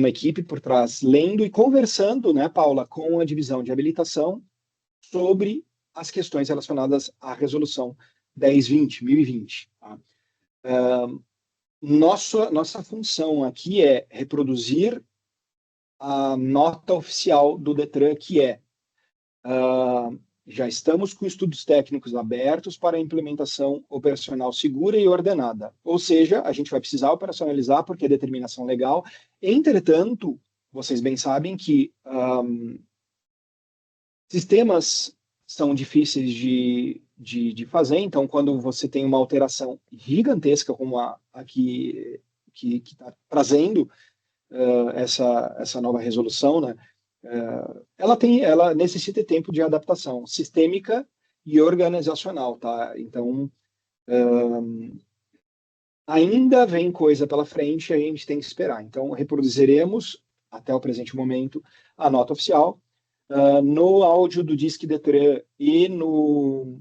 uma equipe por trás lendo e conversando, né, Paula, com a divisão de habilitação sobre as questões relacionadas à resolução 1020, tá? Nossa função aqui é reproduzir a nota oficial do Detran, que é já estamos com estudos técnicos abertos para a implementação operacional segura e ordenada. Ou seja, a gente vai precisar operacionalizar porque é determinação legal. Entretanto, vocês bem sabem que sistemas são difíceis de fazer, então quando você tem uma alteração gigantesca como a que está trazendo essa nova resolução, né? Ela necessita tempo de adaptação sistêmica e organizacional, tá? Então, ainda vem coisa pela frente, a gente tem que esperar. Então, reproduziremos, até o presente momento, a nota oficial. No áudio do Disque Detran e no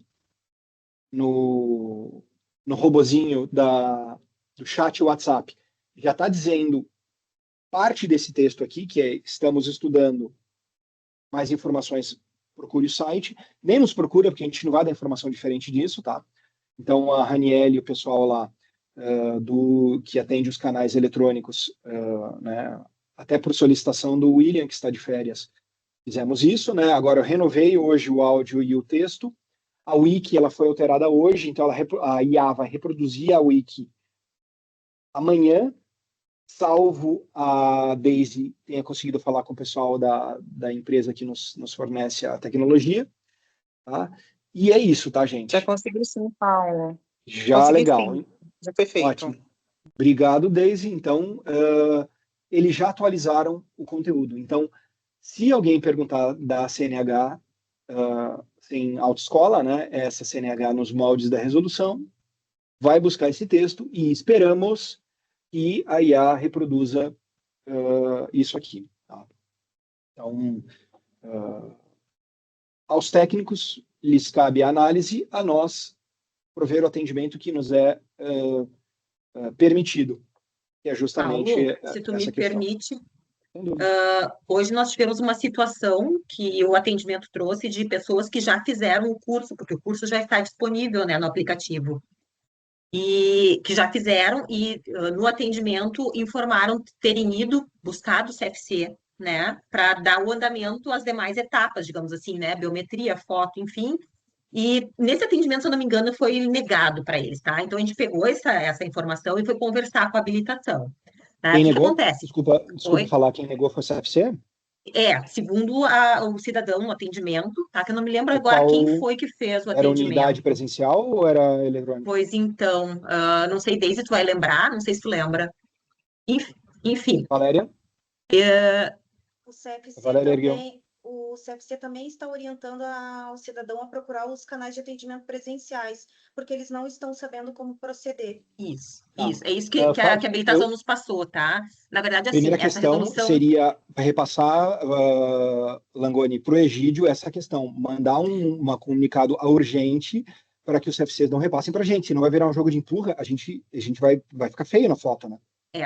robozinho do chat WhatsApp, já está dizendo parte desse texto aqui, que é estamos estudando mais informações, procure o site. Nem nos procura, porque a gente não vai dar informação diferente disso, tá? Então, a Raniel e o pessoal lá que atende os canais eletrônicos, né, até por solicitação do William, que está de férias, fizemos isso, né? Agora eu renovei hoje o áudio e o texto. A wiki ela foi alterada hoje, então a IA vai reproduzir a wiki amanhã, salvo a Daisy tenha conseguido falar com o pessoal da empresa que nos fornece a tecnologia, tá? E é isso, tá, gente? Já consegui sim, Paulo. Já consegui, legal. Sim. Já foi feito. Ótimo. Obrigado, Daisy. Então, eles já atualizaram o conteúdo. Então, se alguém perguntar da CNH em autoescola, né, essa CNH nos moldes da resolução, vai buscar esse texto e esperamos que a IA reproduza isso aqui. Tá? Então, aos técnicos lhes cabe a análise, a nós prover o atendimento que nos é permitido, que é justamente Paulo, se tu essa me questão. permite, hoje nós tivemos uma situação que o atendimento trouxe de pessoas que já fizeram o curso, porque o curso já está disponível, né, no aplicativo. E que já fizeram e no atendimento informaram terem ido buscar do CFC, né, para dar o andamento às demais etapas, digamos assim, né, biometria, foto, enfim. E nesse atendimento, se eu não me engano, foi negado para eles, tá? Então a gente pegou essa informação e foi conversar com a habilitação. Tá? Quem O que negou? acontece? Desculpa Oi? falar, quem negou foi o CFC? Segundo o cidadão no atendimento, tá? Que eu não me lembro E agora qual quem foi que fez o era unidade atendimento. presencial ou era eletrônica? Pois então, não sei, Deise, tu vai lembrar, não sei se tu lembra. Enfim. Valéria? O CFC Valéria ergueu. o CFC também está orientando o cidadão a procurar os canais de atendimento presenciais, porque eles não estão sabendo como proceder. Isso. Tá. É isso que a habilitação nos passou, tá? Na verdade, assim, Primeira essa questão resolução... seria repassar, Langoni, para o Egídio essa questão, mandar um comunicado urgente para que os CFCs não repassem para a gente, senão vai virar um jogo de empurra, a gente vai ficar feio na foto, né?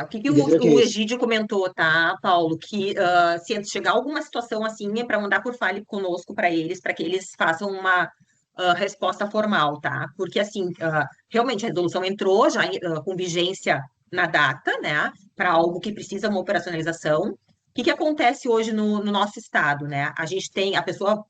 O que o Egídio comentou, tá, Paulo? Que se chegar alguma situação assim, é para mandar por fale conosco para eles, para que eles façam uma resposta formal, tá? Porque, assim, realmente a resolução entrou já com vigência na data, né? Para algo que precisa uma operacionalização. O que acontece hoje no nosso estado, né? A gente tem, a pessoa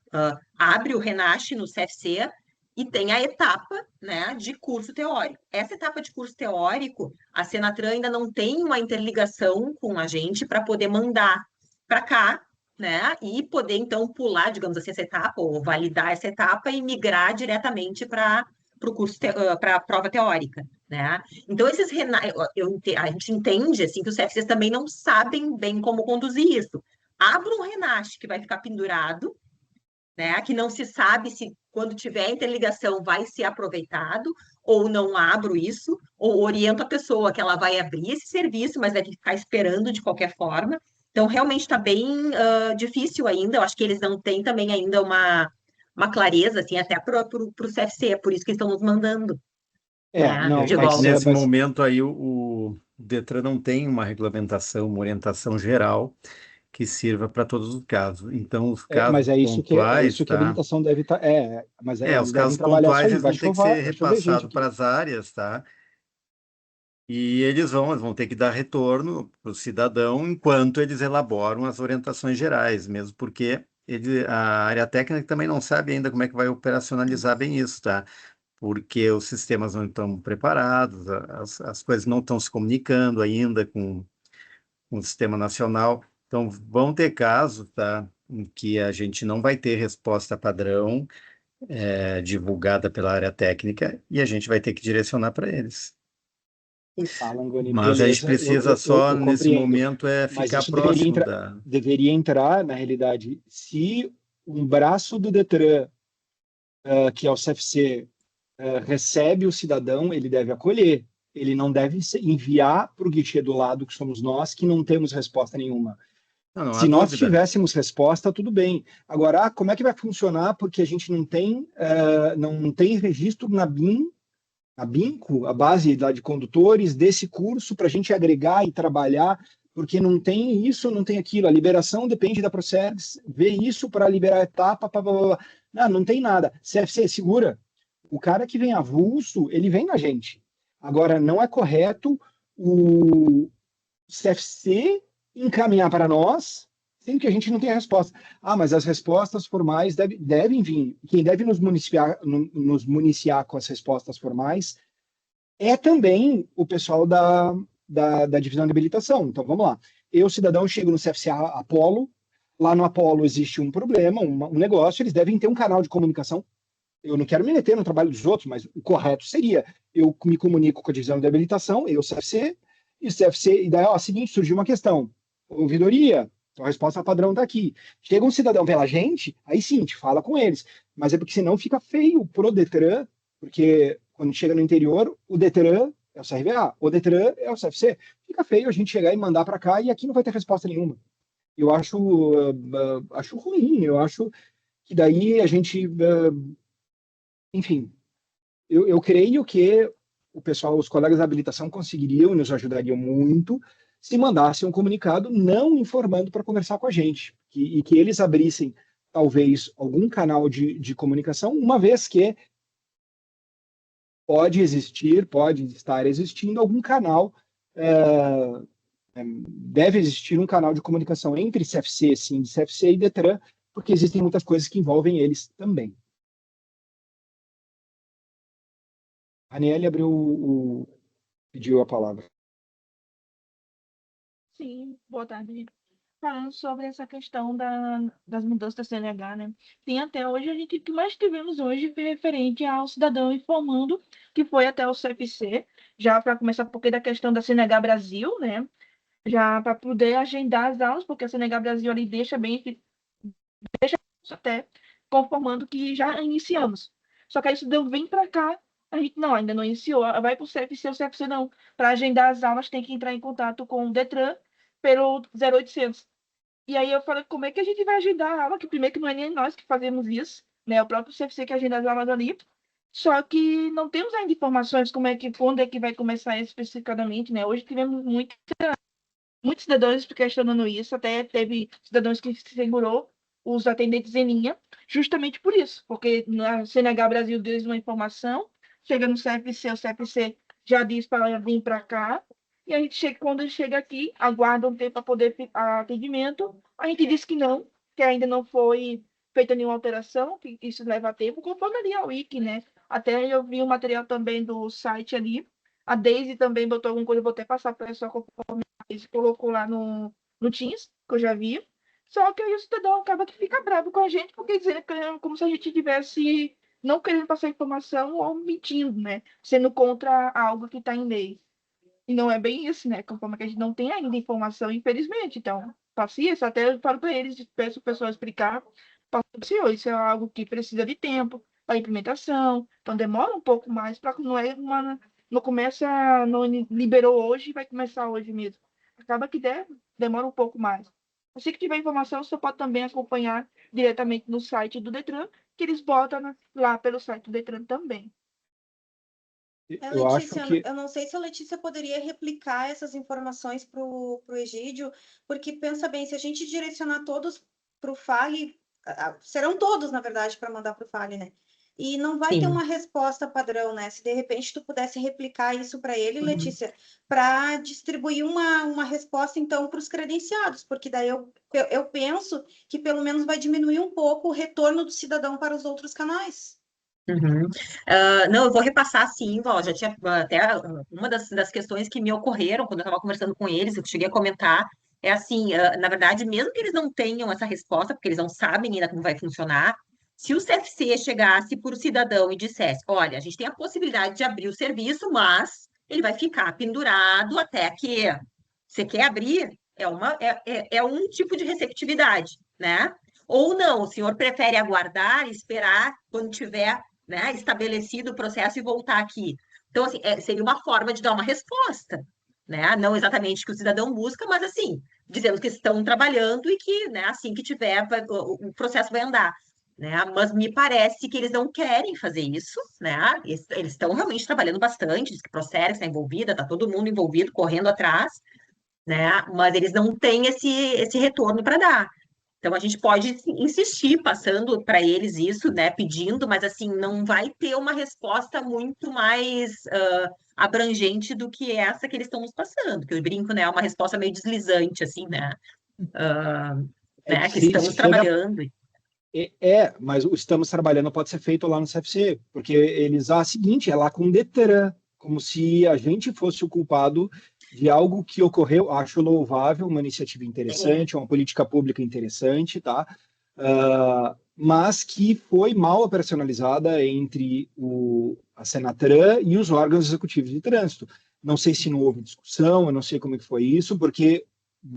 abre o Renasce no CFC e tem a etapa, né, de curso teórico. Essa etapa de curso teórico, a Senatran ainda não tem uma interligação com a gente para poder mandar para cá, né, e poder então pular, digamos assim, essa etapa ou validar essa etapa e migrar diretamente para o curso para a prova teórica, né? Então a gente entende assim que os CFCs também não sabem bem como conduzir isso. Abra um Renasce que vai ficar pendurado, né? Que não se sabe se quando tiver interligação vai ser aproveitado ou não abro isso, ou oriento a pessoa que ela vai abrir esse serviço, mas vai ficar esperando de qualquer forma. Então, realmente está bem difícil ainda. Eu acho que eles não têm também ainda uma clareza, assim, até para o CFC, é por isso que estão nos mandando. Não, de mas volta. Nesse momento aí, o o Detran não tem uma regulamentação, uma orientação geral que sirva para todos os casos. Então, os casos Mas é pontuais, isso que a tá? habilitação deve estar. Mas Os eles devem casos trabalhar isso pontuais aí. eles vão ter que ser Vai chover gente repassados aqui. para as áreas, tá? E eles vão ter que dar retorno para o cidadão enquanto eles elaboram as orientações gerais, mesmo porque a área técnica também não sabe ainda como é que vai operacionalizar bem isso, tá? Porque os sistemas não estão preparados, as coisas não estão se comunicando ainda com o sistema nacional. Então, vão ter casos, tá, em que a gente não vai ter resposta padrão divulgada pela área técnica e a gente vai ter que direcionar para eles. Tá, Langoni, Mas a gente beleza, precisa só, eu nesse compreendo. momento, Mas ficar isso próximo da... deveria entrar, na realidade, se um braço do Detran, que é o CFC, recebe o cidadão, ele deve acolher. Ele não deve enviar para o guichê do lado, que somos nós, que não temos resposta nenhuma. Não, não há Se nós dúvida. tivéssemos resposta, tudo bem. Agora, como é que vai funcionar? Porque a gente não tem registro na BIM, a BINCO, a base lá de condutores, desse curso para a gente agregar e trabalhar, porque não tem isso, não tem aquilo. A liberação depende da Procergs, vê isso para liberar a etapa, não tem nada. CFC, segura. O cara que vem avulso, ele vem na gente. Agora, não é correto o CFC encaminhar para nós, sendo que a gente não tem a resposta. Mas as respostas formais devem vir. Quem deve nos municiar com as respostas formais é também o pessoal da divisão de habilitação. Então, vamos lá. Eu, cidadão, chego no CFCA Apolo, lá no Apolo existe um problema, um negócio, eles devem ter um canal de comunicação. Eu não quero me meter no trabalho dos outros, mas o correto seria eu me comunico com a divisão de habilitação, eu, CFC, e o CFC, e daí, seguinte, surgiu uma questão. Ouvidoria, então a resposta padrão está aqui. Chega um cidadão pela gente, aí sim, a gente fala com eles. Mas é porque senão fica feio pro Detran, porque quando chega no interior, o Detran é o CRVA, o Detran é o CFC. Fica feio a gente chegar e mandar para cá e aqui não vai ter resposta nenhuma. Eu acho ruim, eu acho que daí a gente, enfim, eu creio que o pessoal, os colegas da habilitação conseguiriam e nos ajudariam muito se mandassem um comunicado não informando para conversar com a gente, e que eles abrissem talvez algum canal de comunicação, uma vez que pode estar existindo algum canal, deve existir um canal de comunicação entre CFC, sim, de CFC e Detran, porque existem muitas coisas que envolvem eles também. A Aniele pediu a palavra. Sim, boa tarde. Falando sobre essa questão das mudanças da CNH, né? Tem até hoje, o que mais tivemos hoje foi referente ao cidadão informando que foi até o CFC, já para começar, porque da questão da CNH Brasil, né? Já para poder agendar as aulas, porque a CNH Brasil ali deixa até conformando que já iniciamos. Só que aí isso deu vem para cá, a gente não, ainda não iniciou, vai para o CFC não. Para agendar as aulas tem que entrar em contato com o Detran pelo 0800. E aí eu falei, como é que a gente vai agendar a aula? Que primeiro que não é nem nós que fazemos isso, né? O próprio CFC que agenda as aulas ali. Só que não temos ainda informações quando é que vai começar especificadamente, né? Hoje tivemos muitos cidadãos questionando isso, até teve cidadãos que segurou os atendentes em linha, justamente por isso, porque na CNH Brasil deu uma informação, chega no CFC, o CFC já diz para vir para cá, e a gente chega, quando chega aqui, aguarda um tempo para poder atendimento, a gente diz que não, que ainda não foi feita nenhuma alteração, que isso leva tempo, conforme ali a Wiki, né? Até eu vi o material também do site ali, a Daisy também botou alguma coisa, eu vou até passar para a pessoa ele colocou lá no Teams, que eu já vi. Só que aí o cidadão acaba que fica bravo com a gente, porque dizendo que é como se a gente tivesse não querendo passar informação ou mentindo, né? Sendo contra algo que está em lei. E não é bem isso, né? Conforme que a gente não tem ainda informação, infelizmente. Então, paciência, até eu falo para eles, peço o pessoal explicar, senhor, isso é algo que precisa de tempo para implementação, então demora um pouco mais para não é uma não começa, não liberou hoje, vai começar hoje mesmo. Acaba que demora um pouco mais. Assim que tiver informação, você pode também acompanhar diretamente no site do Detran, que eles botam lá pelo site do Detran também. Eu acho Letícia, que eu não sei se a Letícia poderia replicar essas informações para o Egídio, porque pensa bem, se a gente direcionar todos para o Fale, serão todos, na verdade, para mandar para o Fale, né? E não vai ter Sim. uma resposta padrão, né? Se de repente tu pudesse replicar isso para ele, Uhum. Letícia, para distribuir uma resposta, então, para os credenciados, porque daí eu penso que pelo menos vai diminuir um pouco o retorno do cidadão para os outros canais. Uhum. Não, eu vou repassar sim, ó, já tinha até uma das questões que me ocorreram quando eu estava conversando com eles, eu cheguei a comentar, é assim, na verdade, mesmo que eles não tenham essa resposta, porque eles não sabem ainda como vai funcionar, se o CFC chegasse por cidadão e dissesse, olha, a gente tem a possibilidade de abrir o serviço, mas ele vai ficar pendurado até que você quer abrir, é um tipo de receptividade, né? Ou não, o senhor prefere aguardar e esperar quando tiver, né, estabelecido o processo e voltar aqui. Então, assim, seria uma forma de dar uma resposta, né? Não exatamente o que o cidadão busca, mas assim, dizendo que estão trabalhando e que, né, assim que tiver, o processo vai andar. Né? Mas me parece que eles não querem fazer isso, né? Eles estão realmente trabalhando bastante, diz que a Procerx está envolvida, está todo mundo envolvido, correndo atrás, né? Mas eles não têm esse retorno para dar. Então a gente pode insistir, passando para eles isso, né, pedindo, mas assim, não vai ter uma resposta muito mais abrangente do que essa que eles estão nos passando, que eu brinco, né, é uma resposta meio deslizante, assim, né, ah, é que que se estamos chega. trabalhando. Mas o estamos trabalhando pode ser feito lá no CFC, porque eles, seguinte, é lá com o Detran, como se a gente fosse o culpado de algo que ocorreu. Acho louvável, uma iniciativa É, interessante, uma política pública interessante, tá? Mas que foi mal operacionalizada entre a Senatran e os órgãos executivos de trânsito. Não sei se não houve discussão, eu não sei como é que foi isso, porque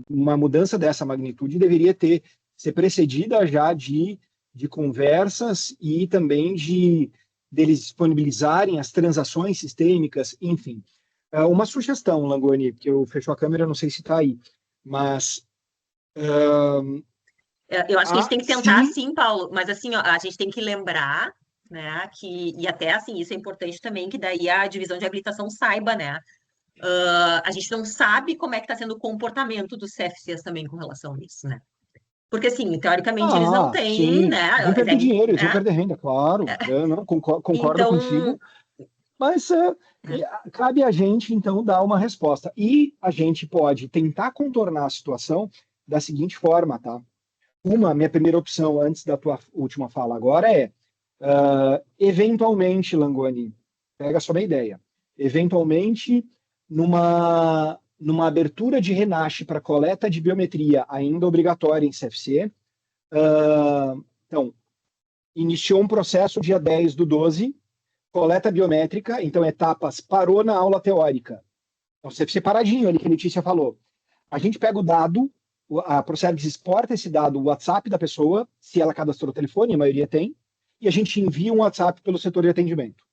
uma mudança dessa magnitude deveria ser precedida já de conversas e também deles disponibilizarem as transações sistêmicas, enfim. Uma sugestão, Langoni, que eu fechou a câmera, não sei se está aí, mas eu acho que a gente tem que tentar sim. sim, Paulo, mas assim, ó, a gente tem que lembrar, né, e até assim, isso é importante também, que daí a divisão de habilitação saiba, né, a gente não sabe como é que está sendo o comportamento dos CFCs também com relação a isso, né? Porque, assim, teoricamente eles não têm, Sim, né? eles vão perder dinheiro, eles vão perder renda, claro. Eu não concordo Então, contigo, mas cabe a gente, então, dar uma resposta. E a gente pode tentar contornar a situação da seguinte forma, tá? Minha primeira opção, antes da tua última fala agora, eventualmente, Langoni, pega só uma ideia, eventualmente, numa abertura de Renache para coleta de biometria ainda obrigatória em CFC, então, iniciou um processo dia 10/12, coleta biométrica, então etapas, parou na aula teórica. Então, você separadinho ali que a Letícia falou. A gente pega o dado, a Procergs exporta esse dado, o WhatsApp da pessoa, se ela cadastrou o telefone, a maioria tem, e a gente envia um WhatsApp pelo setor de atendimento,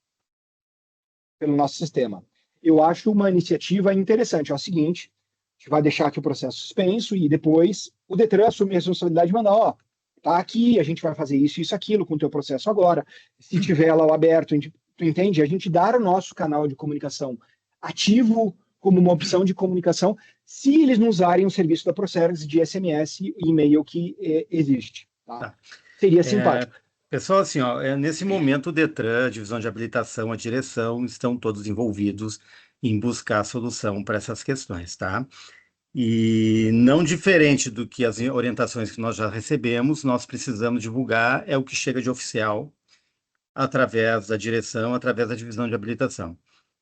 pelo nosso sistema. Eu acho uma iniciativa interessante. É o seguinte, a gente vai deixar aqui o processo suspenso e depois o Detran assume a responsabilidade de mandar, tá aqui, a gente vai fazer isso, aquilo com o teu processo agora. Se tiver lá o aberto, tu entende? A gente dar o nosso canal de comunicação ativo como uma opção de comunicação, se eles não usarem o serviço da Procergs de SMS e e-mail que existe. Tá? Seria simpático. Pessoal, assim, ó, nesse momento o Detran, a divisão de habilitação, a direção, estão todos envolvidos em buscar solução para essas questões, tá? E não diferente do que as orientações que nós já recebemos, nós precisamos divulgar o que chega de oficial através da direção, através da divisão de habilitação.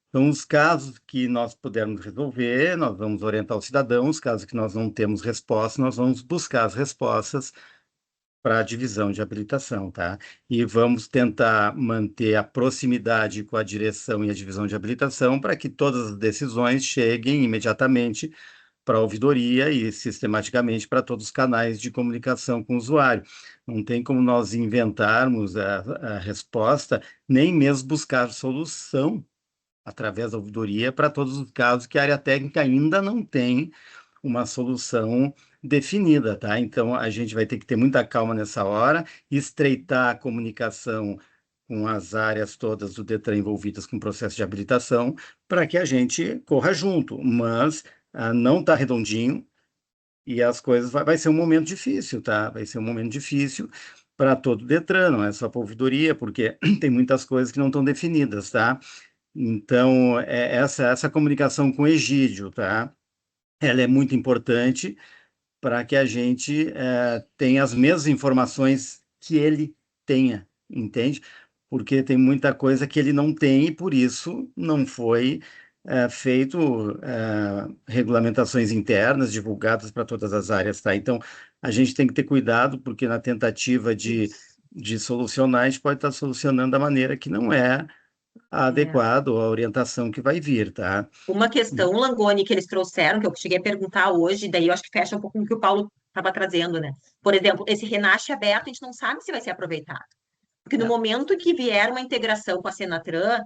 Então, os casos que nós pudermos resolver, nós vamos orientar os cidadãos, casos que nós não temos resposta, nós vamos buscar as respostas para a divisão de habilitação, tá? E vamos tentar manter a proximidade com a direção e a divisão de habilitação para que todas as decisões cheguem imediatamente para a ouvidoria e sistematicamente para todos os canais de comunicação com o usuário. Não tem como nós inventarmos a resposta, nem mesmo buscar solução através da ouvidoria para todos os casos que a área técnica ainda não tem uma solução definida, tá? Então, a gente vai ter que ter muita calma nessa hora, estreitar a comunicação com as áreas todas do Detran envolvidas com o processo de habilitação, para que a gente corra junto, mas não está redondinho e as coisas vai ser um momento difícil, tá? Vai ser um momento difícil para todo o Detran, não é só para a ouvidoria, porque tem muitas coisas que não estão definidas, tá? Então, essa comunicação com o Egídio, tá? Ela é muito importante para que a gente tenha as mesmas informações que ele tenha, entende? Porque tem muita coisa que ele não tem e por isso não foi feito regulamentações internas divulgadas para todas as áreas, tá? Então, a gente tem que ter cuidado, porque na tentativa de solucionar, a gente pode estar solucionando da maneira que não é adequado à orientação que vai vir, tá? Uma questão, Langoni, que eles trouxeram, que eu cheguei a perguntar hoje, daí eu acho que fecha um pouco com o que o Paulo estava trazendo, né? Por exemplo, esse Renache aberto, a gente não sabe se vai ser aproveitado. Porque no momento que vier uma integração com a Senatran,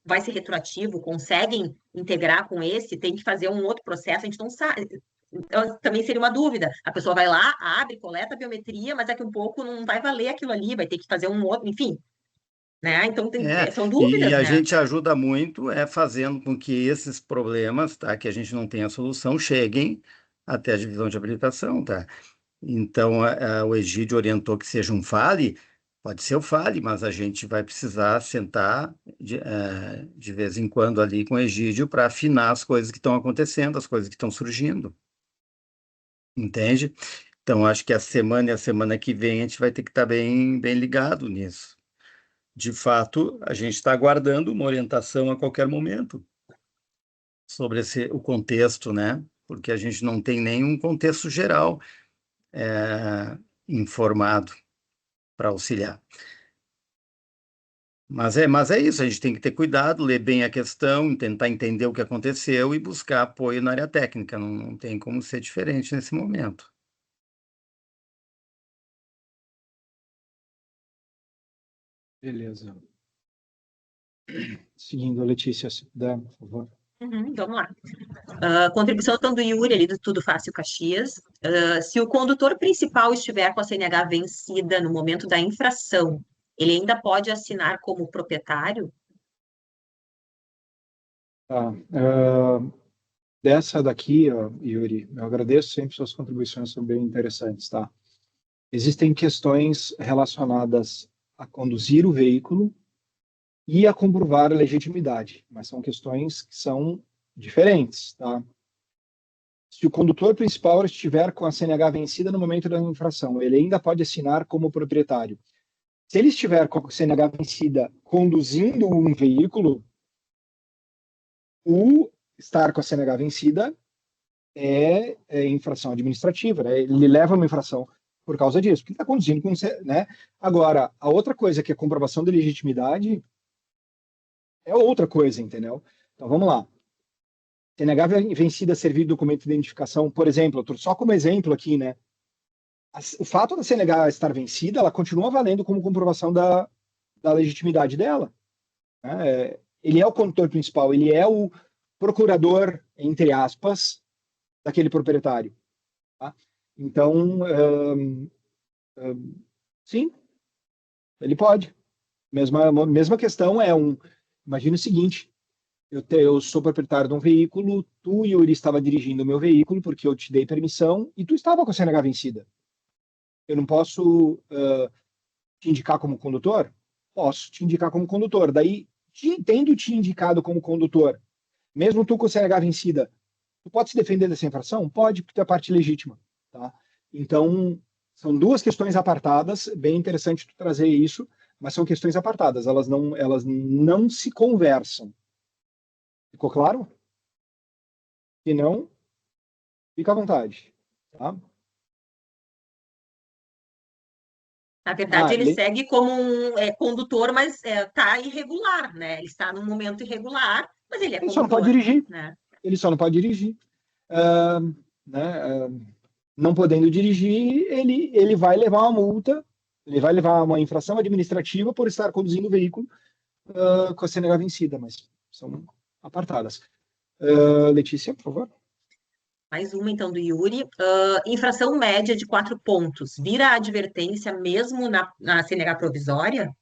vai ser retroativo, conseguem integrar com esse, tem que fazer um outro processo, a gente não sabe. Então, também seria uma dúvida. A pessoa vai lá, abre, coleta a biometria, mas daqui a um pouco não vai valer aquilo ali, vai ter que fazer um outro, enfim. Né? Então, são dúvidas, e a né? gente ajuda muito fazendo com que esses problemas, tá, que a gente não tem a solução, cheguem até a divisão de habilitação, tá? Então, o Egídio orientou que seja um FALE, pode ser o FALE, mas a gente vai precisar sentar de vez em quando ali com o Egídio para afinar as coisas que estão acontecendo, as coisas que estão surgindo, entende? Então, acho que a semana e a semana que vem a gente vai ter que estar bem, bem ligado nisso. De fato, a gente está aguardando uma orientação a qualquer momento sobre o contexto, né? Porque a gente não tem nenhum contexto geral informado para auxiliar. Mas é isso, a gente tem que ter cuidado, ler bem a questão, tentar entender o que aconteceu e buscar apoio na área técnica. Não tem como ser diferente nesse momento. Beleza. Seguindo, Letícia, se puder, por favor. Vamos lá. Contribuição então do Yuri ali do Tudo Fácil Caxias. Se o condutor principal estiver com a CNH vencida no momento da infração, ele ainda pode assinar como proprietário? Tá. Dessa daqui, Yuri, eu agradeço sempre, suas contribuições são bem interessantes, tá? Existem questões relacionadas a conduzir o veículo e a comprovar a legitimidade, mas são questões que são diferentes, tá? Se o condutor principal estiver com a CNH vencida no momento da infração, ele ainda pode assinar como proprietário. Se ele estiver com a CNH vencida conduzindo um veículo, o estar com a CNH vencida é infração administrativa, né? Ele leva uma infração por causa disso, porque ele está conduzindo com, né? Agora, a outra coisa que é a comprovação de legitimidade é outra coisa, entendeu? Então, vamos lá. CNH vencida servir de documento de identificação, por exemplo, só como exemplo aqui, né? O fato da CNH estar vencida, ela continua valendo como comprovação da legitimidade dela. Né? Ele é o condutor principal, ele é o procurador, entre aspas, daquele proprietário. Tá? Então, sim, ele pode. Mesma questão imagina o seguinte, eu sou proprietário de um veículo, tu, Yuri, estava dirigindo o meu veículo porque eu te dei permissão e tu estava com a CNH vencida. Eu não posso te indicar como condutor? Posso te indicar como condutor. Daí, tendo te indicado como condutor, mesmo tu com a CNH vencida, tu pode se defender dessa infração? Pode, porque tu é parte legítima. Tá? Então, são duas questões apartadas, bem interessante tu trazer isso, mas são questões apartadas, elas não se conversam. Ficou claro? Se não, fica à vontade. Tá? Na verdade, ele segue como um condutor, mas está irregular, né? Ele está num momento irregular, mas ele é condutor. Ele só não pode dirigir. Né? Ele só não pode dirigir. Não podendo dirigir, ele vai levar uma multa, ele vai levar uma infração administrativa por estar conduzindo o veículo com a CNH vencida, mas são apartadas. Letícia, por favor. Mais uma, então, do Yuri. Infração média de 4 pontos. Vira a advertência mesmo na CNH provisória?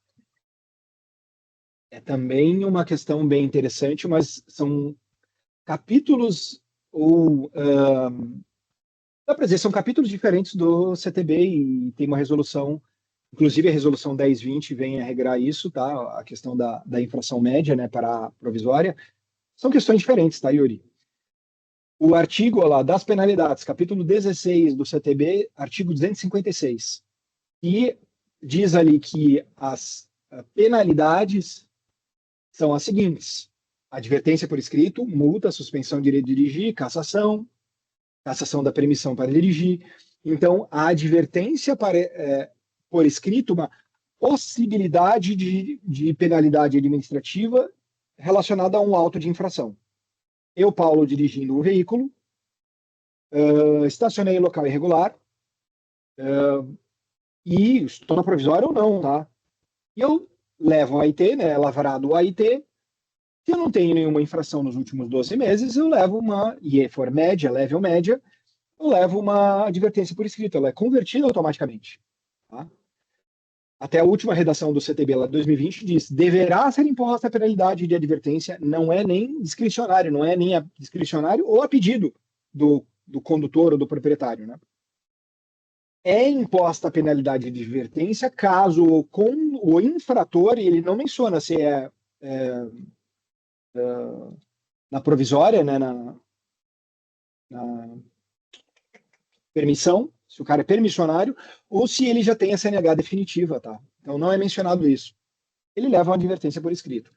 É também uma questão bem interessante, mas são capítulos ou dá para dizer, são capítulos diferentes do CTB e tem uma resolução, inclusive a resolução 1020 vem a regrar isso, tá? A questão da infração média, né, para a provisória. São questões diferentes, tá, Yuri? O artigo lá das penalidades, capítulo 16 do CTB, artigo 256, e diz ali que as penalidades são as seguintes: advertência por escrito, multa, suspensão de direito de dirigir, cassação da permissão para dirigir. Então, a advertência por escrito, uma possibilidade de penalidade administrativa relacionada a um auto de infração. Eu, Paulo, dirigindo um veículo, estacionei em local irregular, e estou na provisória ou não, tá? E eu levo o AIT, né, lavrado o AIT. Se eu não tenho nenhuma infração nos últimos 12 meses, eu levo e for média, leve ou média, eu levo uma advertência por escrito, ela é convertida automaticamente. Tá? Até a última redação do CTB, lá de 2020, diz: deverá ser imposta a penalidade de advertência, não é nem discricionário, não é nem discricionário ou a pedido do condutor ou do proprietário, né? É imposta a penalidade de advertência caso o infrator, e ele não menciona se na provisória, né, na permissão, se o cara é permissionário, ou se ele já tem a CNH definitiva, tá? Então não é mencionado isso. Ele leva uma advertência por escrito.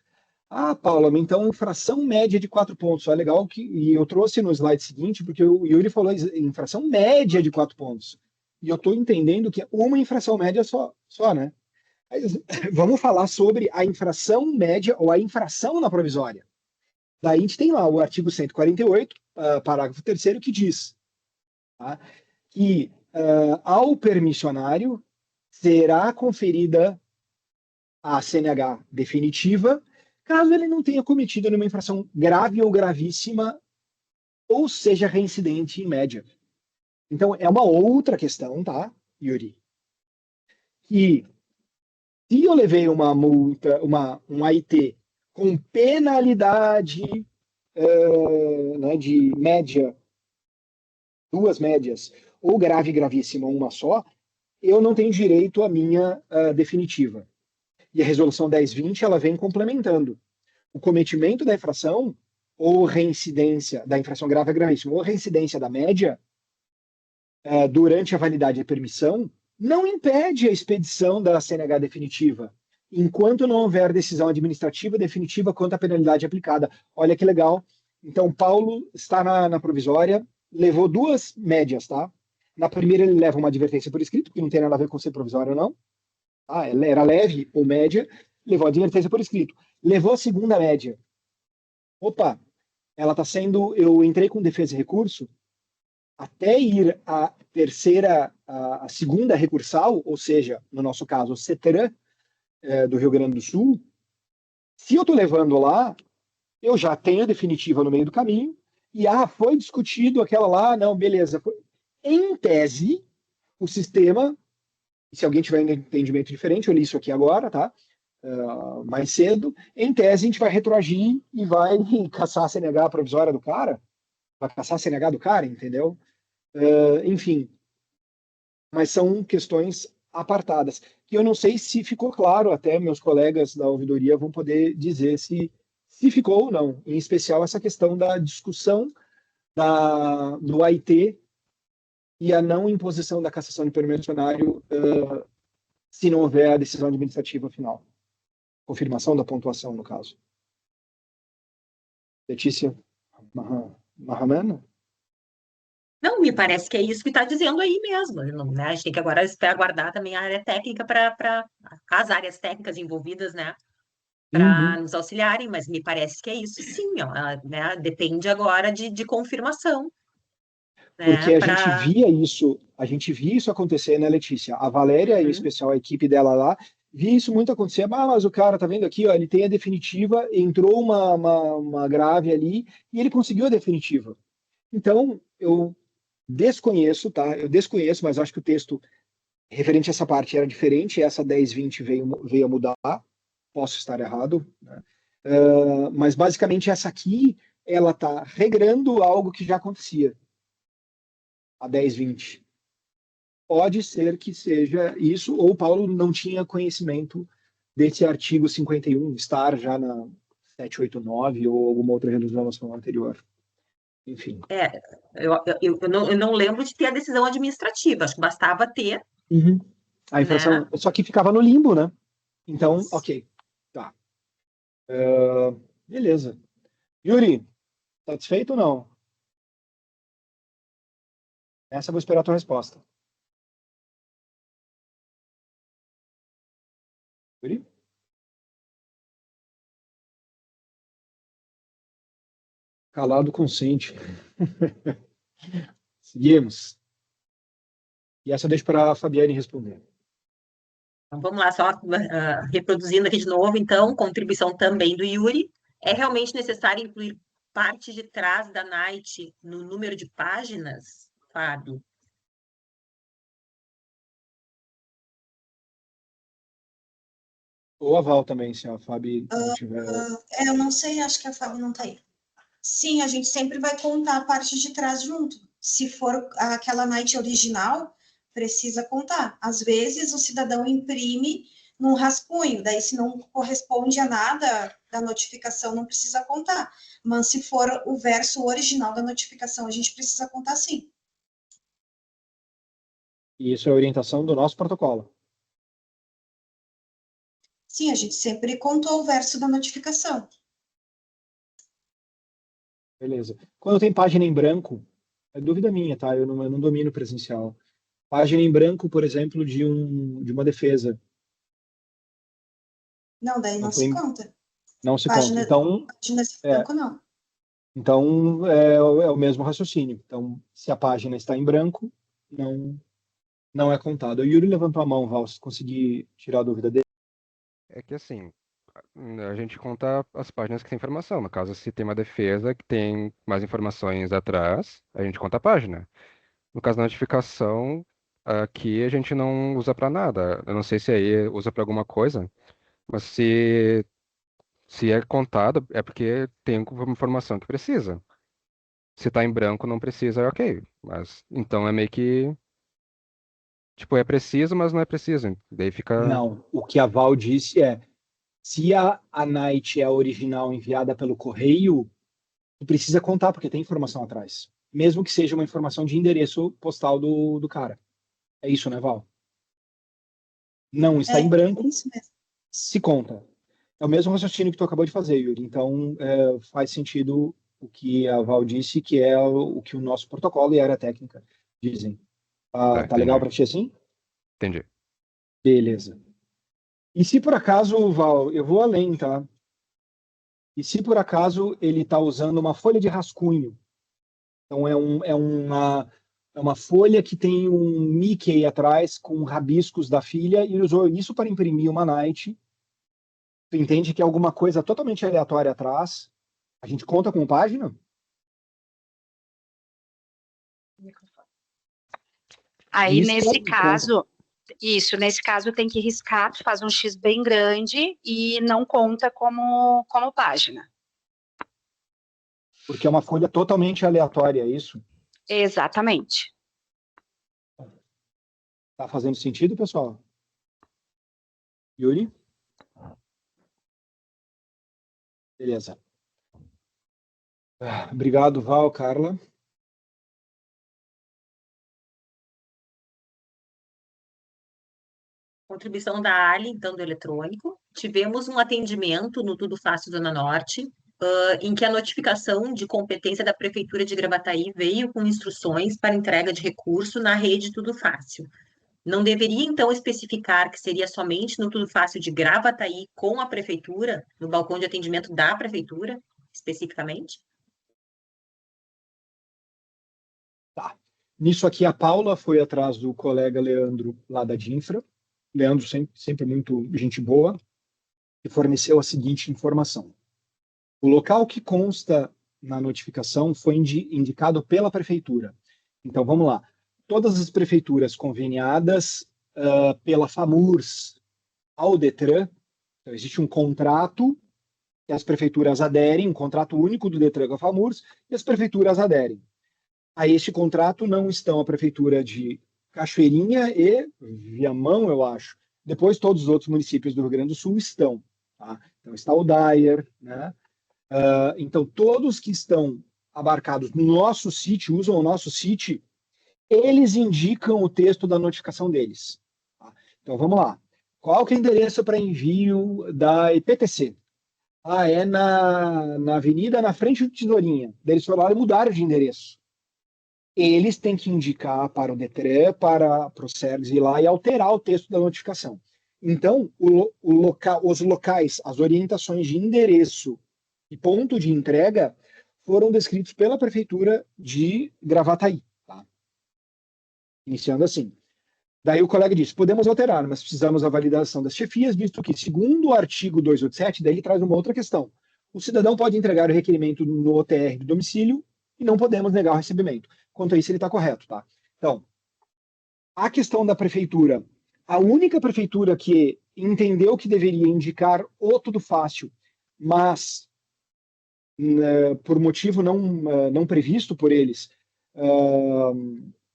Ah, Paula, então infração média de 4 pontos. É legal e eu trouxe no slide seguinte, porque o Yuri falou infração média de 4 pontos. E eu estou entendendo que é uma infração média só, né? Mas, vamos falar sobre a infração média ou a infração na provisória. Daí a gente tem lá o artigo 148, parágrafo 3º, que diz, tá, que ao permissionário será conferida a CNH definitiva caso ele não tenha cometido nenhuma infração grave ou gravíssima ou seja reincidente em média. Então, é uma outra questão, tá, Yuri? Que se eu levei uma multa, um AIT com penalidade né, de média, 2 médias, ou grave e gravíssima, uma só, eu não tenho direito à minha definitiva. E a resolução 1020, ela vem complementando. O cometimento da infração, ou reincidência da infração grave e gravíssima, ou reincidência da média, durante a validade da permissão, não impede a expedição da CNH definitiva, enquanto não houver decisão administrativa definitiva quanto à penalidade aplicada. Olha que legal. Então, Paulo está na provisória, levou 2 médias, tá? Na primeira, ele leva uma advertência por escrito, que não tem nada a ver com ser provisório ou não. Era leve ou média, levou a advertência por escrito. Levou a segunda média. Opa, ela está sendo... Eu entrei com defesa e recurso, até ir a segunda recursal, ou seja, no nosso caso, o CETRAN do Rio Grande do Sul, se eu estou levando lá, eu já tenho a definitiva no meio do caminho, e foi discutido aquela lá, não, beleza. Em tese, o sistema, se alguém tiver um entendimento diferente, eu li isso aqui agora, tá? Mais cedo, em tese a gente vai retroagir e vai caçar a CNH provisória do cara, vai caçar a CNH do cara, entendeu? Enfim, mas são questões apartadas, que eu não sei se ficou claro, até meus colegas da ouvidoria vão poder dizer se ficou ou não, em especial essa questão da discussão do AIT e a não imposição da cassação de permissionário se não houver a decisão administrativa final. Confirmação da pontuação, no caso. Letícia Mahamana? Não, me parece que é isso que está dizendo aí mesmo. Né? A gente tem que agora aguardar também a área técnica para as áreas técnicas envolvidas, né? Para nos auxiliarem, mas me parece que é isso sim, ó, né? Depende agora de confirmação. Né? Porque a gente via isso acontecer, né, Letícia? A Valéria, em especial a equipe dela lá, via isso muito acontecer. Mas o cara, tá vendo aqui, ó, ele tem a definitiva, entrou uma grave ali e ele conseguiu a definitiva. Então, eu desconheço, tá? Eu desconheço, mas acho que o texto referente a essa parte era diferente, essa 1020 veio a mudar. posso estar errado, né? Mas basicamente essa aqui, ela está regrando algo que já acontecia há 10, 20. Pode ser que seja isso, ou o Paulo não tinha conhecimento desse artigo 51, estar já na 789 ou alguma outra resolução anterior. Enfim. Eu não lembro de ter a decisão administrativa, acho que bastava ter. Uhum. A infração, né? Só que ficava no limbo, né? Então, Isso. ok. Tá. Beleza. Yuri, satisfeito ou não? Essa eu vou esperar a tua resposta. Yuri? Calado consente. Seguimos. E essa eu deixo para a Fabiane responder. Então, vamos lá, só reproduzindo aqui de novo, então, contribuição também do Yuri. É realmente necessário incluir parte de trás da Night no número de páginas, Fábio? Ou a Val também, se a Fabi não tiver. Eu não sei, acho que a Fabi não está aí. Sim, a gente sempre vai contar a parte de trás junto. Se for aquela Night original, precisa contar. Às vezes o cidadão imprime num rascunho, daí se não corresponde a nada da notificação, não precisa contar. Mas se for o verso original da notificação, a gente precisa contar sim. E isso é a orientação do nosso protocolo. Sim, a gente sempre contou o verso da notificação. Beleza. Quando tem página em branco, é dúvida minha, tá? Eu não domino presencial. Página em branco, por exemplo, de uma defesa. Não, daí não se conta. Não se conta. Então, páginas em branco, não. Então, é o mesmo raciocínio. Então, se a página está em branco, não é contado. O Yuri levantou a mão, Val, se conseguir tirar a dúvida dele. É que assim, a gente conta as páginas que tem informação. No caso, se tem uma defesa que tem mais informações atrás, a gente conta a página. No caso da notificação, aqui a gente não usa para nada. Eu não sei se aí usa para alguma coisa, mas se é contado, é porque tem alguma informação que precisa. Se tá em branco, não precisa, é ok. Mas então é meio que. Tipo, é preciso, mas não é preciso. Daí fica. Não, o que a Val disse é, se a Night é a original enviada pelo correio, tu precisa contar, porque tem informação atrás. Mesmo que seja uma informação de endereço postal do cara. É isso, né, Val? Não está em branco, isso mesmo. se conta. É o mesmo raciocínio que tu acabou de fazer, Yuri. Então, faz sentido o que a Val disse, que é o que o nosso protocolo e a área técnica dizem. Tá legal para ti assim? Entendi. Beleza. E se por acaso, Val, eu vou além, tá? E se por acaso ele está usando uma folha de rascunho? Então, é uma folha que tem um Mickey atrás com rabiscos da filha e usou isso para imprimir uma Night. Tu entende que é alguma coisa totalmente aleatória atrás? A gente conta com página? Aí, Isso, nesse conta. caso, nesse caso tem que riscar, tu faz um X bem grande e não conta como página. Porque é uma folha totalmente aleatória, é isso? Exatamente. Tá fazendo sentido, pessoal? Yuri? Beleza. Obrigado, Val, Carla. Contribuição da Ali, então, do eletrônico. Tivemos um atendimento no Tudo Fácil Zona Norte, em que a notificação de competência da Prefeitura de Gravataí veio com instruções para entrega de recurso na rede Tudo Fácil. Não deveria, então, especificar que seria somente no Tudo Fácil de Gravataí com a Prefeitura, no balcão de atendimento da Prefeitura, especificamente? Tá. Nisso aqui, a Paula foi atrás do colega Leandro, lá da Dinfra. Leandro, sempre muito gente boa, e forneceu a seguinte informação. O local que consta na notificação foi indicado pela Prefeitura. Então, vamos lá. Todas as prefeituras conveniadas pela FAMURS ao DETRAN Então, existe um contrato que as prefeituras aderem, um contrato único do Detran com a FAMURS, e as prefeituras aderem. A este contrato não estão a prefeitura de Cachoeirinha e Viamão, eu acho. Depois, todos os outros municípios do Rio Grande do Sul estão. Tá? Então, está o Dyer, né? Então, todos que estão abarcados no nosso sítio, usam o nosso sítio, eles indicam o texto da notificação deles. Tá? Então, vamos lá. Qual que é o endereço para envio da EPTC? É na avenida, na frente do Tesourinha. Eles foram lá e mudaram de endereço. Eles têm que indicar para o Detran, para o SERGS ir lá e alterar o texto da notificação. Então, os locais, as orientações de endereço e ponto de entrega foram descritos pela Prefeitura de Gravataí. Tá? Iniciando assim. Daí o colega disse, podemos alterar, mas precisamos da validação das chefias, visto que, segundo o artigo 287, daí ele traz uma outra questão. O cidadão pode entregar o requerimento no OTR do domicílio e não podemos negar o recebimento. Quanto a isso, ele está correto, tá? Então, a questão da prefeitura, a única prefeitura que entendeu que deveria indicar o Tudo Fácil, mas por motivo não previsto por eles,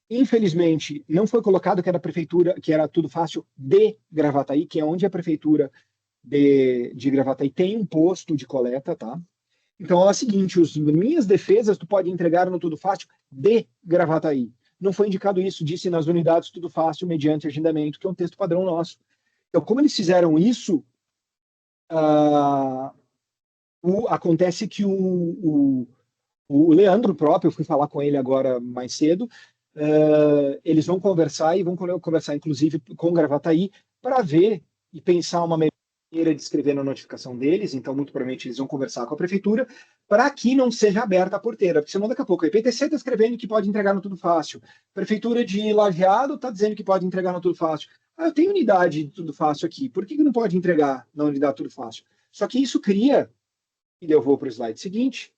infelizmente, não foi colocado que era a prefeitura, que era Tudo Fácil de Gravataí, que é onde a prefeitura de Gravataí tem um posto de coleta, tá? Então é o seguinte, as minhas defesas tu pode entregar no Tudo Fácil de Gravataí. Não foi indicado isso, disse nas unidades Tudo Fácil mediante agendamento, que é um texto padrão nosso. Então, como eles fizeram isso, acontece que o Leandro próprio, eu fui falar com ele agora mais cedo, eles vão conversar e vão conversar, inclusive, com Gravataí para ver e pensar uma maneira de escrever na notificação deles, então muito provavelmente eles vão conversar com a prefeitura para que não seja aberta a porteira, porque senão daqui a pouco a IPTC está escrevendo que pode entregar no Tudo Fácil, a prefeitura de Lajeado está dizendo que pode entregar no Tudo Fácil. Eu tenho unidade de Tudo Fácil aqui, por que não pode entregar na unidade Tudo Fácil? Só que isso cria, e eu vou para o slide seguinte,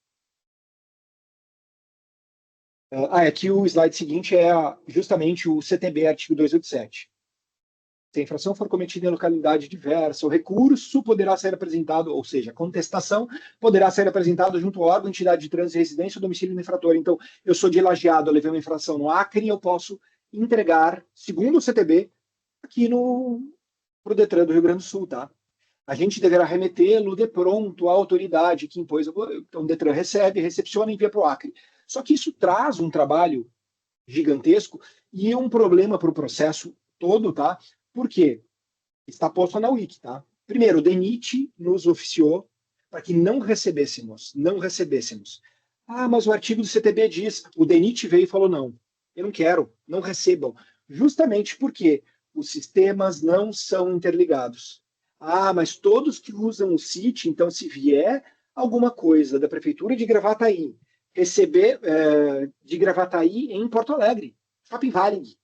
aqui o slide seguinte é justamente o CTB, artigo 287. Se a infração for cometida em localidade diversa, o recurso poderá ser apresentado, ou seja, a contestação poderá ser apresentada junto ao órgão, entidade de trânsito, residência ou domicílio do infrator. Então, eu sou de Lajeado, eu levei uma infração no Acre, eu posso entregar, segundo o CTB, aqui para o Detran do Rio Grande do Sul, tá? A gente deverá remetê-lo de pronto à autoridade que impôs. Então, o Detran recebe, recepciona e envia para o Acre. Só que isso traz um trabalho gigantesco e um problema para o processo todo, tá? Por quê? Está posto na Wiki, tá? Primeiro, o DENIT nos oficiou para que não recebêssemos. Mas o artigo do CTB diz, o DENIT veio e falou, não, eu não quero, não recebam. Justamente porque os sistemas não são interligados. Mas todos que usam o CIT, então se vier alguma coisa da Prefeitura de Gravataí, receber de Gravataí em Porto Alegre, Shopping Varig,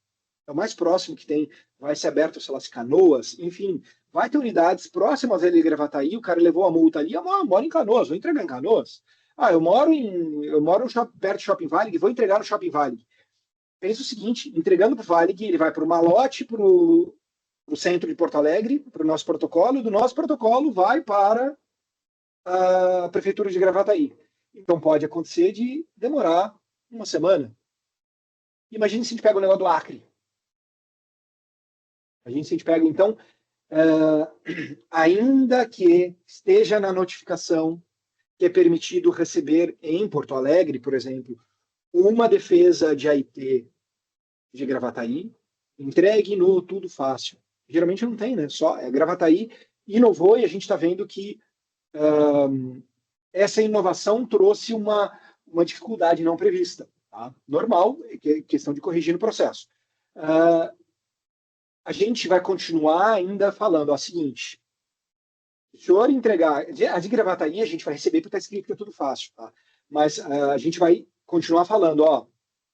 é o mais próximo que tem, vai ser aberto, sei lá, Canoas, enfim, vai ter unidades próximas a ele de Gravataí, o cara levou a multa ali, eu moro em Canoas, vou entregar em Canoas. Eu moro perto do Shopping Varig, vou entregar no Shopping Varig. Pensa o seguinte, entregando para o Varig, ele vai para o malote, para o centro de Porto Alegre, para o nosso protocolo, e do nosso protocolo vai para a Prefeitura de Gravataí. Então pode acontecer de demorar uma semana. Imagine se a gente pega o negócio do Acre. Então, ainda que esteja na notificação que é permitido receber em Porto Alegre, por exemplo, uma defesa de AIP de Gravataí, entregue no Tudo Fácil. Geralmente não tem, né? Só Gravataí inovou e a gente está vendo que essa inovação trouxe uma dificuldade não prevista. Tá? Normal, é questão de corrigir no processo. A gente vai continuar ainda falando o seguinte, se o senhor entregar, a de Gravataí a gente vai receber porque está escrito que é Tudo Fácil, tá? Mas a gente vai continuar falando,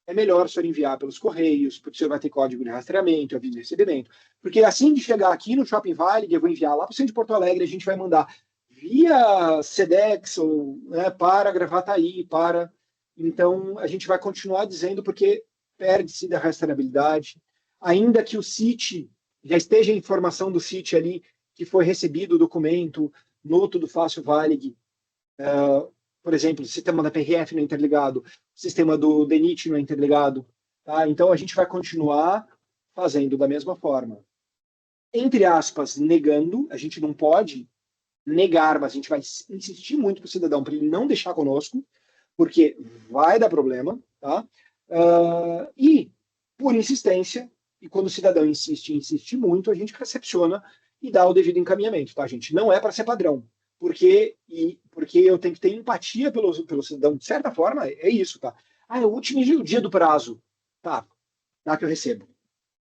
é melhor o senhor enviar pelos correios, porque o senhor vai ter código de rastreamento, aviso de recebimento, porque assim de chegar aqui no Shopping Varig, eu vou enviar lá para o centro de Porto Alegre, a gente vai mandar via Sedex ou para Gravataí, Então, a gente vai continuar dizendo porque perde-se da rastreabilidade, ainda que o CIT já esteja a informação do CIT ali, que foi recebido o documento no Tudo Fácil Valig, por exemplo, o sistema da PRF não é interligado, o sistema do DENIT não é interligado. Tá? Então, a gente vai continuar fazendo da mesma forma. Entre aspas, negando, a gente não pode negar, mas a gente vai insistir muito para o cidadão, para ele não deixar conosco, porque vai dar problema, tá? E, por insistência, e quando o cidadão insiste muito, a gente recepciona e dá o devido encaminhamento, tá, gente? Não é para ser padrão, porque eu tenho que ter empatia pelo cidadão, de certa forma, é isso, tá? É o último dia do prazo, tá que eu recebo.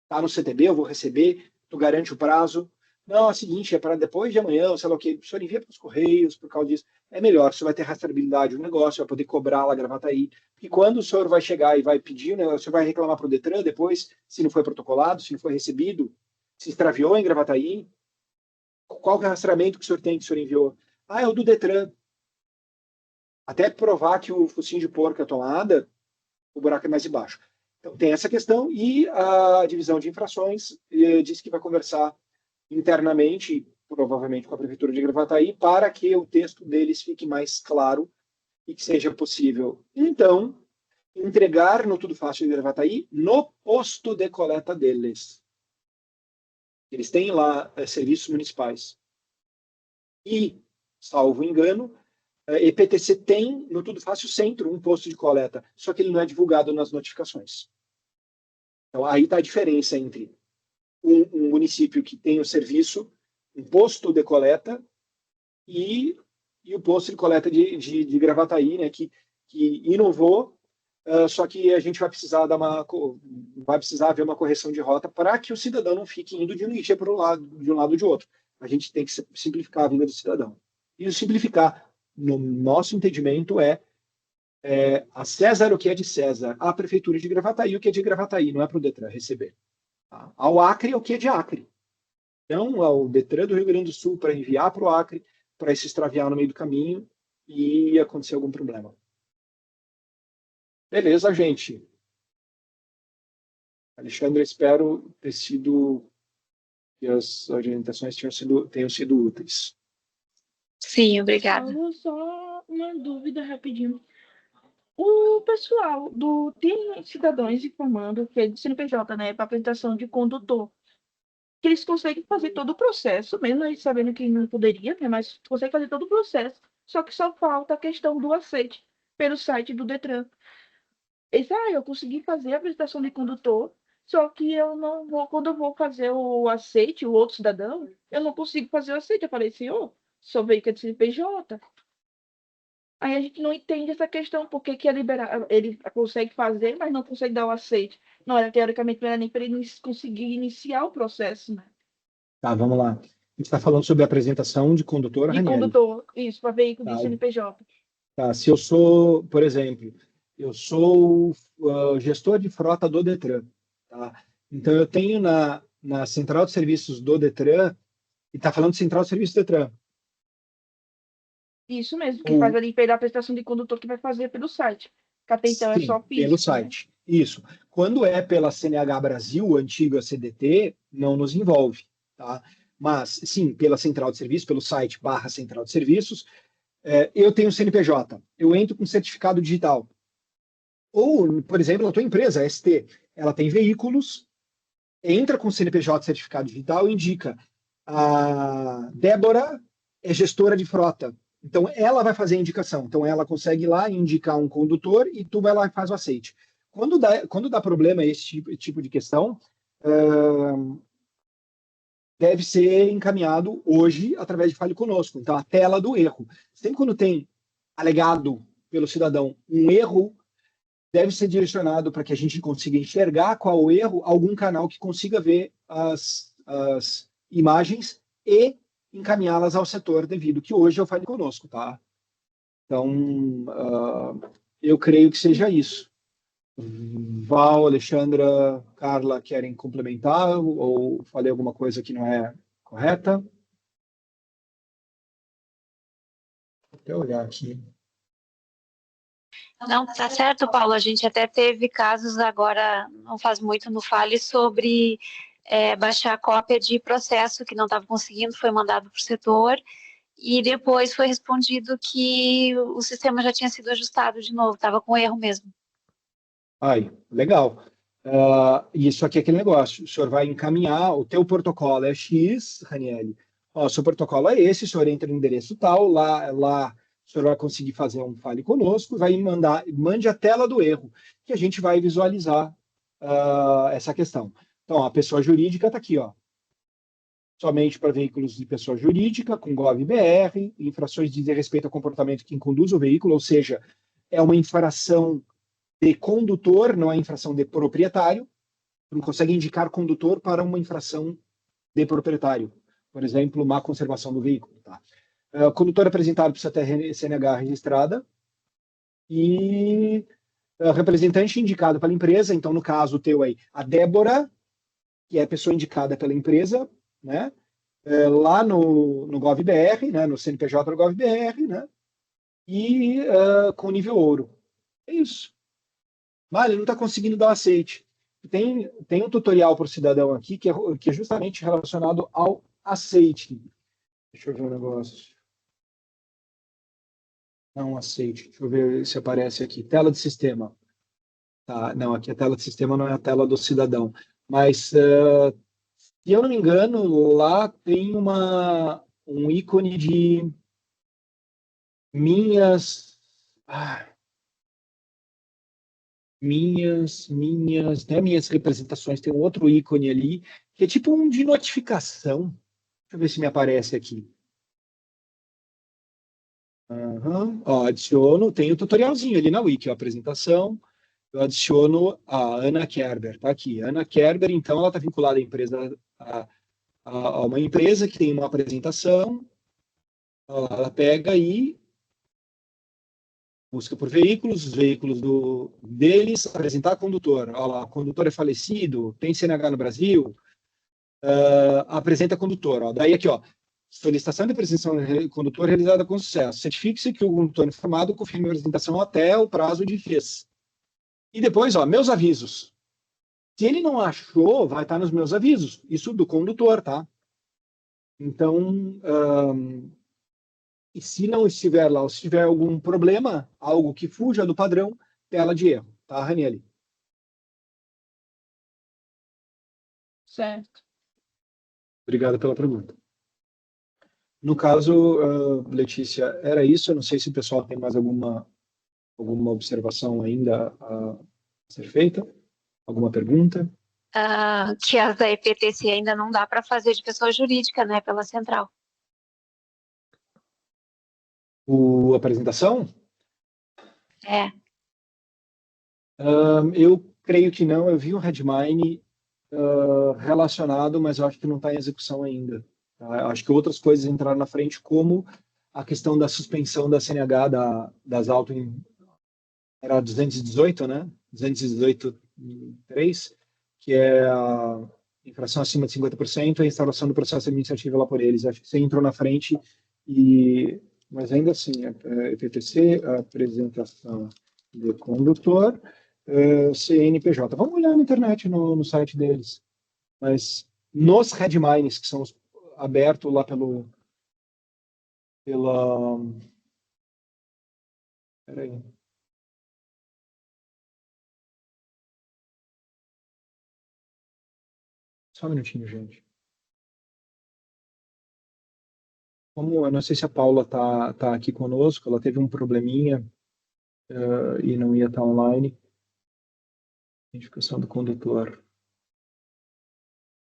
Tá no CTB, eu vou receber, tu garante o prazo. Não, é o seguinte, é para depois de amanhã, sei lá o que, o senhor envia para os Correios, por causa disso. É melhor, você vai ter rastreabilidade do negócio, vai poder cobrar lá, Gravataí. E quando o senhor vai chegar e vai pedir, né, o senhor vai reclamar para o Detran depois, se não foi protocolado, se não foi recebido, se extraviou em Gravataí, qual que é o rastreamento que o senhor tem, que o senhor enviou? É o do Detran. Até provar que o focinho de porco é tomada, o buraco é mais embaixo. Então, tem essa questão, e a divisão de infrações diz que vai conversar internamente, provavelmente com a Prefeitura de Gravataí, para que o texto deles fique mais claro e que seja possível, então, entregar no Tudo Fácil de Gravataí no posto de coleta deles. Eles têm lá serviços municipais. E, salvo engano, EPTC tem no Tudo Fácil Centro um posto de coleta, só que ele não é divulgado nas notificações. Então, aí está a diferença entre um município que tem o serviço, um posto de coleta, e o posto de coleta de Gravataí, né, que inovou, só que a gente vai precisar haver uma correção de rota para que o cidadão não fique indo de um dia para o lado, de um lado ou de outro. A gente tem que simplificar a vida do cidadão. E o simplificar, no nosso entendimento, a César o que é de César, a Prefeitura de Gravataí o que é de Gravataí, não é para o Detran receber. Tá? Ao Acre é o que é de Acre. Então, ao Detran do Rio Grande do Sul para enviar para o Acre, para se extraviar no meio do caminho e acontecer algum problema. Beleza, gente. Alexandre, espero ter sido que as orientações tenham sido úteis. Sim, obrigada. Só uma dúvida rapidinho. O pessoal tem cidadãos informando que é de CNPJ, né, para apresentação de condutor, que eles conseguem fazer todo o processo, mesmo eles sabendo que não poderia, né, mas conseguem fazer todo o processo, só que só falta a questão do aceite pelo site do Detran. Eles, eu consegui fazer a apresentação de condutor, só que eu não vou, quando eu vou fazer o aceite, o outro cidadão, eu não consigo fazer o aceite. Eu falei, senhor, só veio que é de CNPJ. Aí a gente não entende essa questão, porque que é liberar, ele consegue fazer, mas não consegue dar o aceite. Não era, teoricamente, não era nem para ele conseguir iniciar o processo, né? Tá, vamos lá. A gente está falando sobre a apresentação de condutor, De Ranieri. condutor, isso, para veículo de Tá. CNPJ. Tá, se eu sou, por exemplo, eu sou gestor de frota do Detran, tá? Então eu tenho na central de serviços do Detran, e está falando de central de serviços do Detran. Isso mesmo, que faz ali pela apresentação de condutor que vai fazer pelo site. Que até então é só físico. Pelo site. Né? Isso. Quando é pela CNH Brasil, antiga CDT, não nos envolve, tá? Mas, sim, pela central de serviços, pelo site / central de serviços, eu tenho CNPJ, eu entro com certificado digital. Ou, por exemplo, a tua empresa, a ST, ela tem veículos, entra com CNPJ certificado digital e indica a Débora é gestora de frota. Então, ela vai fazer a indicação. Então, ela consegue ir lá indicar um condutor e tu vai lá e faz o aceite. Quando dá problema esse tipo de questão, deve ser encaminhado hoje através de Fale Conosco. Então, a tela do erro. Sempre quando tem alegado pelo cidadão um erro, deve ser direcionado para que a gente consiga enxergar qual o erro, algum canal que consiga ver as imagens e encaminhá-las ao setor devido, que hoje eu Fale Conosco, tá? Então, eu creio que seja isso. Val, Alexandra, Carla, querem complementar ou falei alguma coisa que não é correta? Vou até olhar aqui. Não, tá certo, Paulo. A gente até teve casos agora, não faz muito no Fale, sobre baixar a cópia de processo que não estava conseguindo, foi mandado para o setor, e depois foi respondido que o sistema já tinha sido ajustado de novo, estava com erro mesmo. Aí, legal. Isso aqui é aquele negócio. O senhor vai encaminhar, o teu protocolo é X, Raniele. Ó, o seu protocolo é esse, o senhor entra no endereço tal, lá o senhor vai conseguir fazer um fale conosco, mande a tela do erro, que a gente vai visualizar essa questão. Então, a pessoa jurídica está aqui, ó. Somente para veículos de pessoa jurídica, com GOV-BR, infrações de respeito ao comportamento que conduz o veículo, ou seja, é uma infração de condutor, não é infração de proprietário. Não consegue indicar condutor para uma infração de proprietário. Por exemplo, má conservação do veículo. Tá? Condutor apresentado precisa ter CNH registrada e representante indicado pela empresa. Então, no caso teu aí, a Débora, que é a pessoa indicada pela empresa, né? Lá no GOV-BR, né? No CNPJ do GOV-BR, né? E com nível ouro. É isso. Mas ele não está conseguindo dar aceite. Tem um tutorial para o cidadão aqui que é justamente relacionado ao aceite. Deixa eu ver um negócio. Não, aceite. Deixa eu ver se aparece aqui. Tela de sistema. Tá, não, aqui a tela de sistema não é a tela do cidadão. Mas, se eu não me engano, lá tem um ícone de minhas... Não é minhas representações, tem um outro ícone ali, que é tipo um de notificação. Deixa eu ver se me aparece aqui. Ó, adiciono, tem o tutorialzinho ali na Wiki, a apresentação. Eu adiciono a Ana Kerber, tá aqui. Ana Kerber, então, ela está vinculada à empresa, a uma empresa que tem uma apresentação. Ela pega e busca por veículos, os veículos deles, apresentar condutor. Olha lá, condutor é falecido, tem CNH no Brasil, apresenta condutor. Ó. Daí aqui, ó, solicitação de apresentação de condutor realizada com sucesso. Certifique-se que o condutor informado confirme a apresentação até o prazo de FIES. E depois, ó, meus avisos. Se ele não achou, vai estar nos meus avisos. Isso do condutor, tá? Então, e se não estiver lá, ou se tiver algum problema, algo que fuja do padrão, tela de erro, tá, Raniele? Certo. Obrigado pela pergunta. No caso, Letícia, era isso. Eu não sei se o pessoal tem mais alguma observação ainda a ser feita. Alguma pergunta? Que as da EPTC ainda não dá para fazer de pessoa jurídica, né, pela central. A apresentação? É. Eu creio que não. Eu vi um Redmine relacionado, mas eu acho que não está em execução ainda. Tá? Eu acho que outras coisas entraram na frente, como a questão da suspensão da CNH das auto era 218, né? 218.3, que é a infração acima de 50%, a instauração do processo administrativo lá por eles. Acho que você entrou na frente, mas ainda assim, EPTC, apresentação de condutor, CNPJ. Vamos olhar na internet, no site deles. Mas nos Redmines, que são abertos lá pela... Peraí. Só um minutinho, gente. Eu não sei se a Paula tá aqui conosco, ela teve um probleminha e não ia estar online. Identificação do condutor.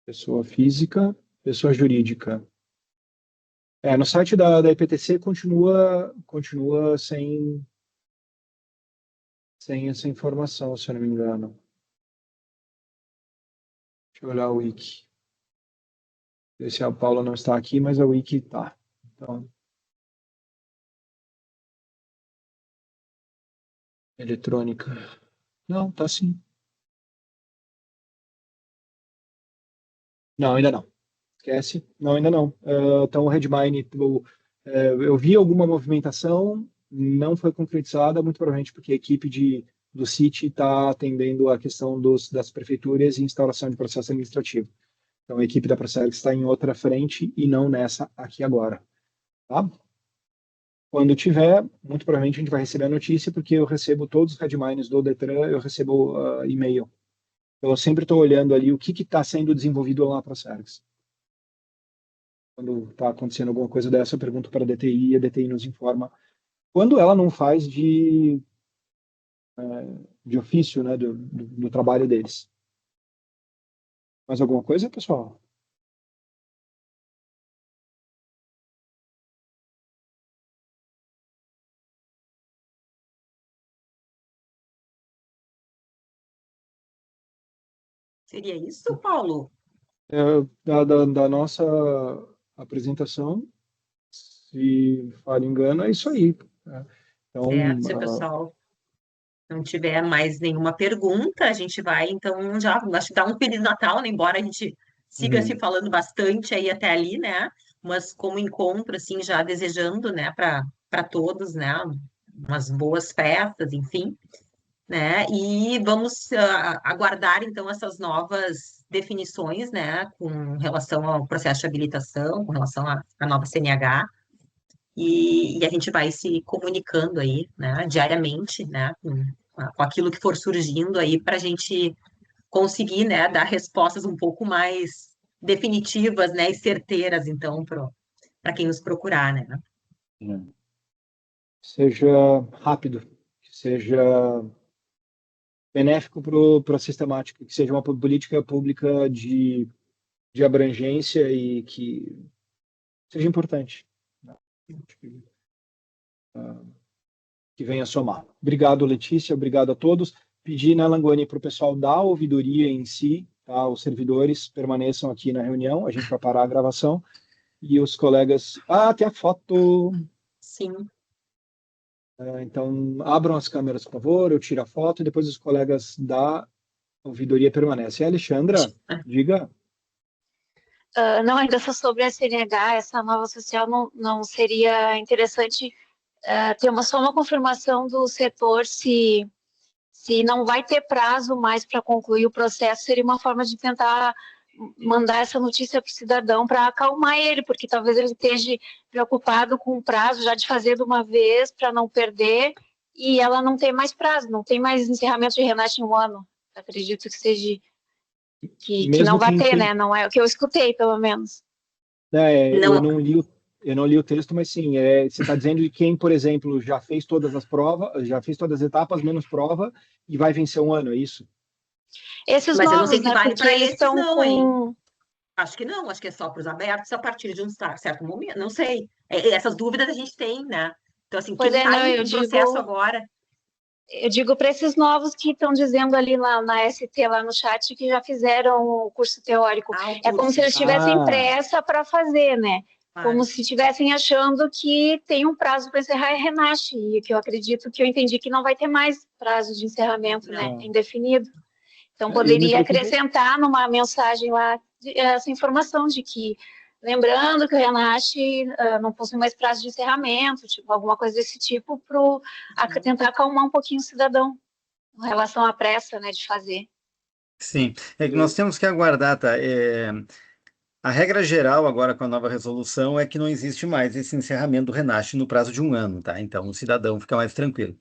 Pessoa física, pessoa jurídica. No site da EPTC continua sem essa informação, se eu não me engano. Deixa eu olhar o Wiki. Se a Paula não está aqui, mas a Wiki está. Então, eletrônica. Não, tá sim. Não, ainda não. Esquece. Não, ainda não. Então, o Redmine, eu vi alguma movimentação, não foi concretizada, muito provavelmente porque a equipe do CIT está atendendo a questão das prefeituras e instauração de processo administrativo. Então, a equipe da Procergs está em outra frente e não nessa aqui agora. Tá? Quando tiver, muito provavelmente a gente vai receber a notícia, porque eu recebo todos os headmines do Detran, eu recebo e-mail. Eu sempre estou olhando ali o que está sendo desenvolvido lá na Procergs. Quando está acontecendo alguma coisa dessa, eu pergunto para a DTI e a DTI nos informa. Quando ela não faz de ofício, né, do trabalho deles. Mais alguma coisa, pessoal? Seria isso, Paulo? Da nossa apresentação, se falo engano, é isso aí. Né? Então, Certo, se o pessoal não tiver mais nenhuma pergunta, a gente vai, então, já, acho que dá um Feliz Natal, né? Embora a gente siga se falando bastante aí até ali, né? Mas como encontro, assim, já desejando, né, para todos, né? Umas boas festas, enfim, né? E vamos aguardar, então, essas novas definições, né, com relação ao processo de habilitação, com relação à nova CNH, e a gente vai se comunicando aí, né, diariamente, né, com aquilo que for surgindo aí, para a gente conseguir, né, dar respostas um pouco mais definitivas, né, e certeiras, então, para quem nos procurar, né? seja rápido, que seja benéfico para a sistemática, que seja uma política pública de abrangência e que seja importante. Né? Que venha somar. Obrigado, Letícia, obrigado a todos. Pedi na Langoni para o pessoal da ouvidoria em si, tá? Os servidores permaneçam aqui na reunião, a gente vai parar a gravação, e os colegas... Ah, tem a foto! Sim. Então, abram as câmeras, por favor, eu tiro a foto, e depois os colegas da ouvidoria permanecem. Alexandra, diga. Não, ainda só sobre a CNH, essa nova social, não seria interessante ter só uma confirmação do setor se não vai ter prazo mais para concluir o processo, seria uma forma de tentar mandar essa notícia para o cidadão para acalmar ele, porque talvez ele esteja preocupado com o prazo já de fazer de uma vez para não perder, e ela não tem mais prazo, não tem mais encerramento de Renate em um ano. Acredito que seja que não vai ter, né? Não é o que eu escutei, pelo menos. Eu não li o texto, mas sim, você está dizendo de quem, por exemplo, já fez todas as provas, já fez todas as etapas, menos prova, e vai vencer um ano, é isso? Esses mas novos, eu não sei se né? vale Porque para eles esses estão não, hein? Acho que não, acho que é só para os abertos a partir de um certo momento, não sei. Essas dúvidas a gente tem, né? Então, assim, quem está em processo agora... Eu digo para esses novos que estão dizendo ali na ST, lá no chat, que já fizeram o curso teórico. É como se eles tivessem pressa para fazer, né? Como se estivessem achando que tem um prazo para encerrar e renasce. E que eu acredito que eu entendi que não vai ter mais prazo de encerramento, né? Indefinido. Então, poderia acrescentar numa mensagem lá essa informação de que, lembrando que o Renate não possui mais prazo de encerramento, tipo, alguma coisa desse tipo, para tentar acalmar um pouquinho o cidadão em relação à pressa, né, de fazer. Sim, é que nós temos que aguardar, tá? A regra geral agora com a nova resolução é que não existe mais esse encerramento do Renate no prazo de um ano, tá? Então o cidadão fica mais tranquilo.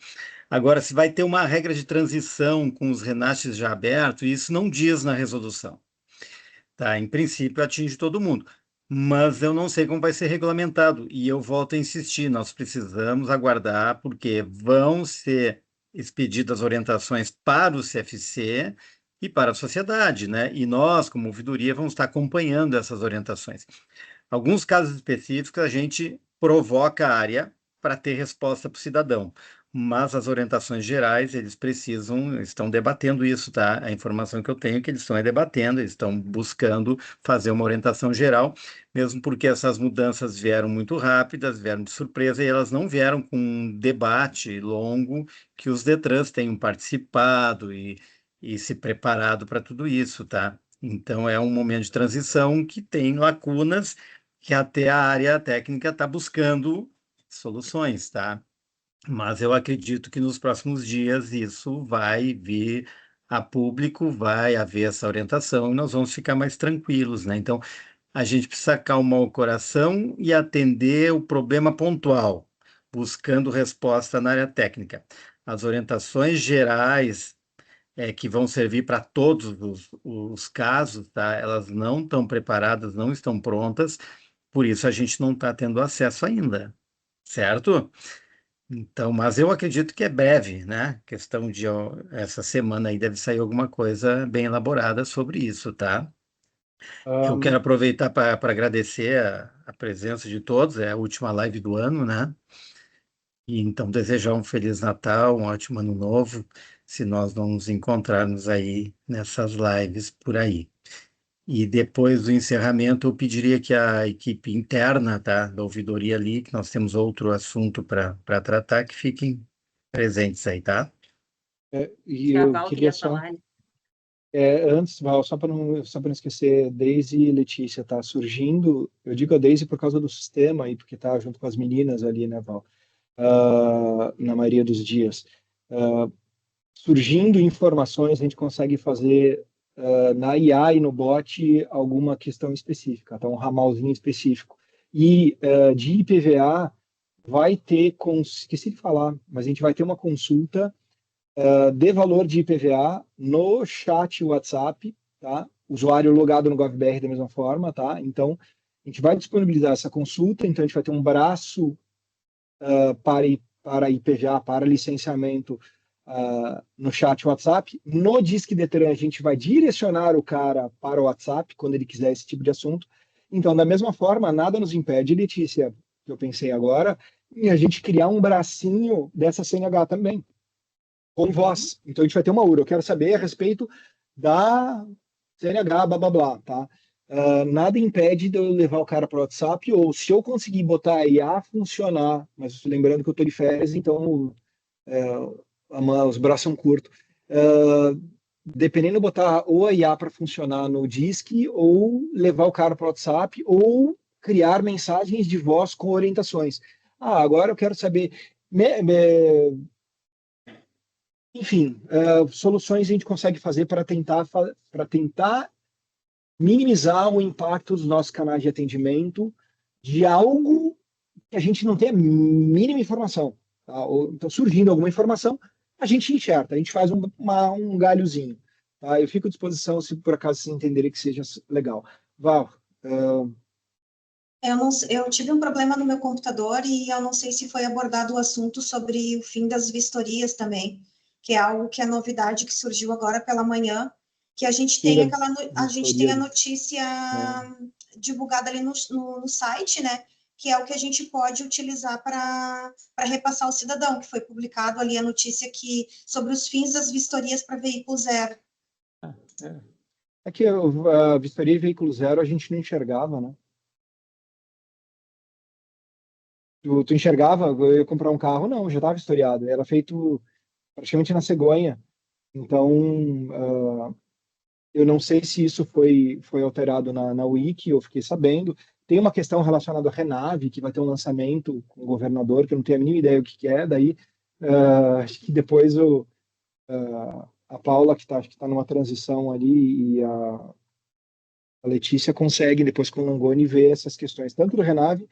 Agora, se vai ter uma regra de transição com os Renates já abertos, isso não diz na resolução. Tá? Em princípio, atinge todo mundo. Mas eu não sei como vai ser regulamentado. E eu volto a insistir, nós precisamos aguardar, porque vão ser expedidas orientações para o CFC e para a sociedade, né? E nós, como ouvidoria, vamos estar acompanhando essas orientações. Alguns casos específicos, a gente provoca a área para ter resposta para o cidadão. Mas as orientações gerais, eles estão debatendo isso, tá? A informação que eu tenho é que eles estão debatendo, eles estão buscando fazer uma orientação geral, mesmo porque essas mudanças vieram muito rápidas, vieram de surpresa, e elas não vieram com um debate longo que os Detrans tenham participado e se preparado para tudo isso, tá? Então, é um momento de transição que tem lacunas que até a área técnica está buscando soluções, tá? Mas eu acredito que nos próximos dias isso vai vir a público, vai haver essa orientação e nós vamos ficar mais tranquilos, né? Então, a gente precisa acalmar o coração e atender o problema pontual, buscando resposta na área técnica. As orientações gerais que vão servir para todos os casos, tá? Elas não estão preparadas, não estão prontas, por isso a gente não está tendo acesso ainda, certo? Então, mas eu acredito que é breve, né? Questão de essa semana aí deve sair alguma coisa bem elaborada sobre isso, tá? Eu quero aproveitar para agradecer a presença de todos, é a última live do ano, né? E então desejar um Feliz Natal, um ótimo Ano Novo, se nós não nos encontrarmos aí nessas lives por aí. E depois do encerramento, eu pediria que a equipe interna, tá, da ouvidoria ali, que nós temos outro assunto para tratar, que fiquem presentes aí, tá? E eu queria só... antes, Val, só para não esquecer, Deise e Letícia, tá surgindo, eu digo a Deise por causa do sistema e porque tá junto com as meninas ali, né, Val? Na maioria dos dias. Surgindo informações, a gente consegue fazer na IA e no bot alguma questão específica, tá? Um ramalzinho específico. E de IPVA vai ter, esqueci de falar, mas a gente vai ter uma consulta de valor de IPVA no chat WhatsApp, tá? Usuário logado no GovBR da mesma forma, tá? Então, a gente vai disponibilizar essa consulta, então a gente vai ter um braço para IPVA, para licenciamento no chat WhatsApp. No Disque Detran, a gente vai direcionar o cara para o WhatsApp, quando ele quiser esse tipo de assunto. Então, da mesma forma, nada nos impede, Letícia, que eu pensei agora, em a gente criar um bracinho dessa CNH também, com voz. Então, a gente vai ter uma URA. Eu quero saber a respeito da CNH, blá, blá, blá, tá? Nada impede de eu levar o cara para o WhatsApp, ou se eu conseguir botar a IA a funcionar, mas lembrando que eu estou de férias, então os braços são curtos. Dependendo, botar ou a IA para funcionar no Disque, ou levar o cara para o WhatsApp, ou criar mensagens de voz com orientações. Agora eu quero saber... Enfim, soluções a gente consegue fazer para tentar minimizar o impacto dos nossos canais de atendimento de algo que a gente não tem a mínima informação. Tá? Então, surgindo alguma informação, a gente enxerta, a gente faz um galhozinho. Tá? Eu fico à disposição se por acaso vocês entenderem que seja legal. Val, Eu tive um problema no meu computador e eu não sei se foi abordado o assunto sobre o fim das vistorias também, que é algo que é novidade que surgiu agora pela manhã, que a gente tem a gente tem a notícia divulgada ali no site, né? Que é o que a gente pode utilizar para repassar ao cidadão, que foi publicado ali a notícia sobre os fins das vistorias para veículo zero. É que a vistoria e veículo zero a gente não enxergava, né? Tu enxergava, eu ia comprar um carro? Não, já estava vistoriado. Era feito praticamente na cegonha. Então, eu não sei se isso foi alterado na Wiki, eu fiquei sabendo. Tem uma questão relacionada à Renave, que vai ter um lançamento com o governador, que eu não tenho a mínima ideia o que é. Daí, acho que depois a Paula, que está numa transição ali, e a Letícia consegue, depois com o Langoni, ver essas questões, tanto do Renave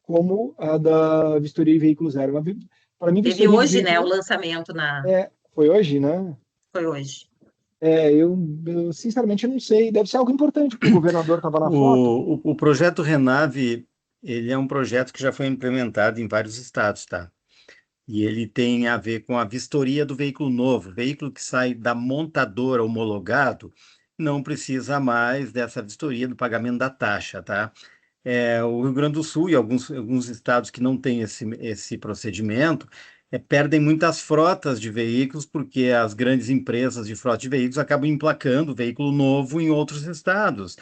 como a da vistoria e veículo zero. Para mim, teve hoje, né, o lançamento foi hoje, né? Foi hoje. Eu sinceramente não sei. Deve ser algo importante, porque o governador estava na foto. O projeto Renave, ele é um projeto que já foi implementado em vários estados, tá? E ele tem a ver com a vistoria do veículo novo. Veículo que sai da montadora homologado não precisa mais dessa vistoria do pagamento da taxa, tá? O Rio Grande do Sul e alguns estados que não têm esse procedimento perdem muitas frotas de veículos, porque as grandes empresas de frota de veículos acabam emplacando veículo novo em outros estados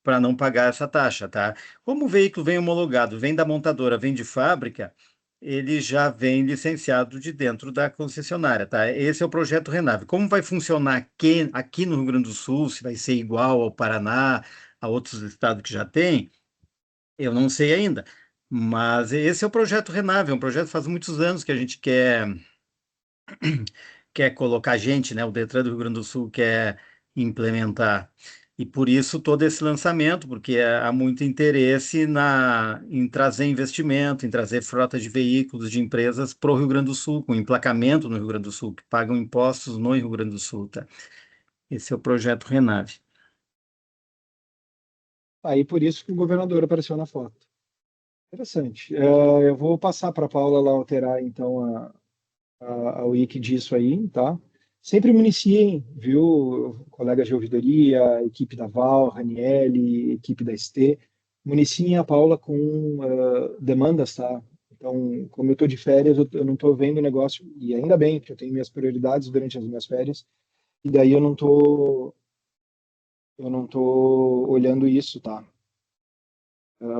para não pagar essa taxa, tá? Como o veículo vem homologado, vem da montadora, vem de fábrica, ele já vem licenciado de dentro da concessionária, tá? Esse é o projeto Renave. Como vai funcionar aqui no Rio Grande do Sul, se vai ser igual ao Paraná, a outros estados que já têm, eu não sei ainda, mas esse é o projeto Renave, é um projeto que faz muitos anos que a gente quer quer colocar gente, né? O Detran do Rio Grande do Sul quer implementar. E por isso todo esse lançamento, porque há muito interesse em trazer investimento, em trazer frota de veículos, de empresas para o Rio Grande do Sul, com emplacamento no Rio Grande do Sul, que pagam impostos no Rio Grande do Sul, tá? Esse é o projeto Renave. Aí por isso que o governador apareceu na foto. Interessante. Eu vou passar para a Paula lá alterar, então, a wiki disso aí, tá? Sempre municiem, viu, colegas de ouvidoria, equipe da Val, Raniele, equipe da ST, municiem a Paula com demandas, tá? Então, como eu estou de férias, eu não estou vendo o negócio, e ainda bem que eu tenho minhas prioridades durante as minhas férias, e daí eu não tô olhando isso, tá?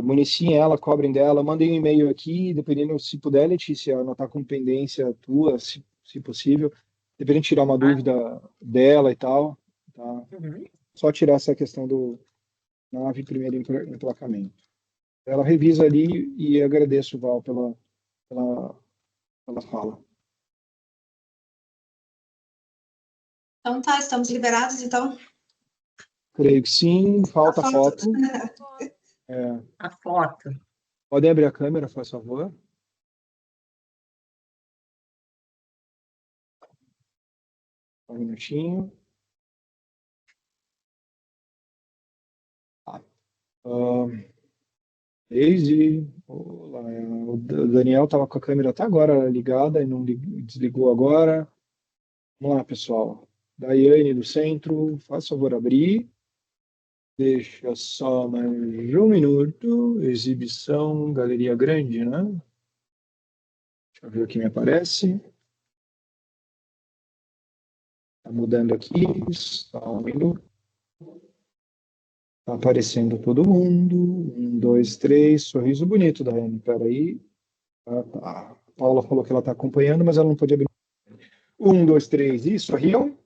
Municiem ela, cobrem dela, mandem um e-mail aqui, dependendo, se puder, Letícia, anotar como pendência tua, se possível, dependendo tirar uma dúvida dela e tal, tá? Só tirar essa questão do nave primeiro emplacamento. Ela revisa ali e agradeço, Val, pela fala. Então tá, estamos liberados, então? Creio que sim, falta a foto. A foto. Podem abrir a câmera, faz favor. Um minutinho. Daisy, olá, o Daniel estava com a câmera até agora ligada e não desligou agora. Vamos lá, pessoal. Daiane do centro, faz favor abrir. Deixa só mais um minuto. Exibição, galeria grande, né? Deixa eu ver o que me aparece. Está mudando aqui, só um minuto. Está aparecendo todo mundo. 1, 2, 3. Sorriso bonito, Daiane. Peraí. A Paula falou que ela está acompanhando, mas ela não pode abrir. 1, 2, 3. E sorriam.